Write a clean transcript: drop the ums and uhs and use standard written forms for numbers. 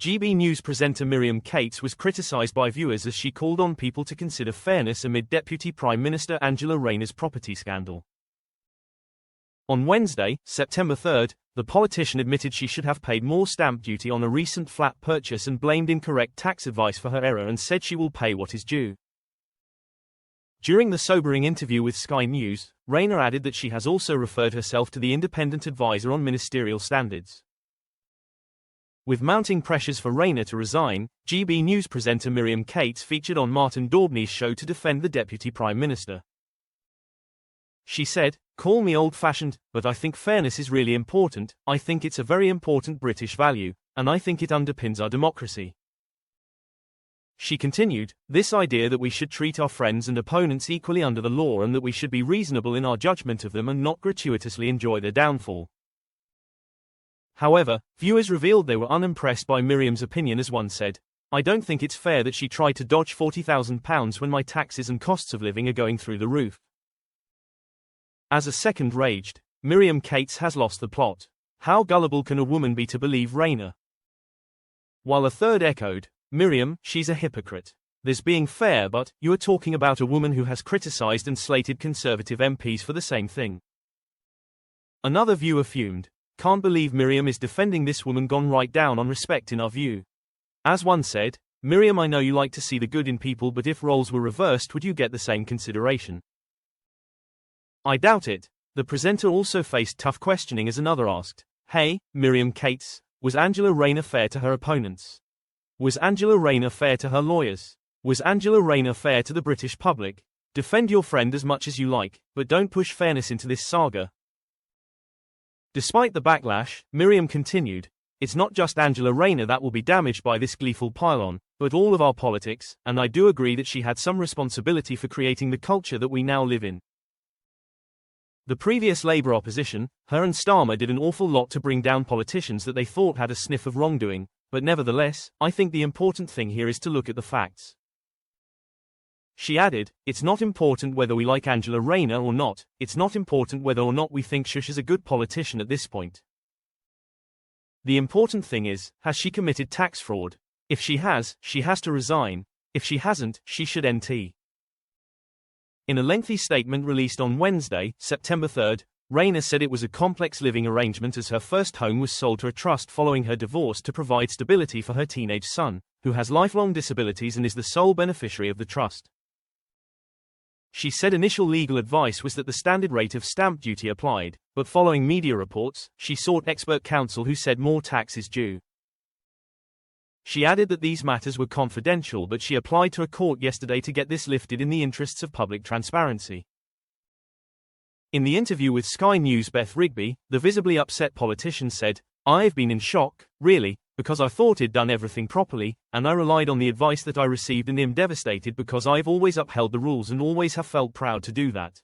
GB News presenter Miriam Cates was criticised by viewers as she called on people to consider fairness amid Deputy Prime Minister Angela Rayner's property scandal. On Wednesday, September 3, the politician admitted she should have paid more stamp duty on a recent flat purchase and blamed incorrect tax advice for her error and said she will pay what is due. During the sobering interview with Sky News, Rayner added that she has also referred herself to the independent advisor on ministerial standards. With mounting pressures for Rayner to resign, GB News presenter Miriam Cates featured on Martin Daubney's show to defend the Deputy Prime Minister. She said, "Call me old-fashioned, but I think fairness is really important. I think it's a very important British value, and I think it underpins our democracy." She continued, "This idea that we should treat our friends and opponents equally under the law and that we should be reasonable in our judgment of them and not gratuitously enjoy their downfall." However, viewers revealed they were unimpressed by Miriam's opinion as one said, "I don't think it's fair that she tried to dodge £40,000 when my taxes and costs of living are going through the roof." As a second raged, Miriam Cates has lost the plot. How gullible can a woman be to believe Rayner? While a third echoed, "Miriam, she's a hypocrite. There's being fair, but you are talking about a woman who has criticised and slated Conservative MPs for the same thing." Another viewer fumed, "Can't believe Miriam is defending this woman gone right down on respect in our view." As one said, "Miriam, I know you like to see the good in people, but if roles were reversed, would you get the same consideration?" "I doubt it." The presenter also faced tough questioning as another asked, "Hey, Miriam Cates, was Angela Rayner fair to her opponents? Was Angela Rayner fair to her lawyers? Was Angela Rayner fair to the British public? Defend your friend as much as you like, but don't push fairness into this saga." Despite the backlash, Miriam continued, "It's not just Angela Rayner that will be damaged by this gleeful pile-on, but all of our politics, and I do agree that she had some responsibility for creating the culture that we now live in." The previous Labour opposition, her and Starmer, did an awful lot to bring down politicians that they thought had a sniff of wrongdoing, but nevertheless, I think the important thing here is to look at the facts. She added, "It's not important whether we like Angela Rayner or not, it's not important whether or not we think Shush is a good politician at this point. The important thing is, has she committed tax fraud? If she has to resign. If she hasn't, she should NT." In a lengthy statement released on Wednesday, September 3, Rayner said it was a complex living arrangement as her first home was sold to a trust following her divorce to provide stability for her teenage son, who has lifelong disabilities and is the sole beneficiary of the trust. She said initial legal advice was that the standard rate of stamp duty applied, but following media reports, she sought expert counsel who said more tax is due. She added that these matters were confidential, but she applied to a court yesterday to get this lifted in the interests of public transparency. In the interview with Sky News' Beth Rigby, the visibly upset politician said, "I've been in shock, really, because I thought I'd done everything properly, and I relied on the advice that I received and am devastated because I've always upheld the rules and always have felt proud to do that."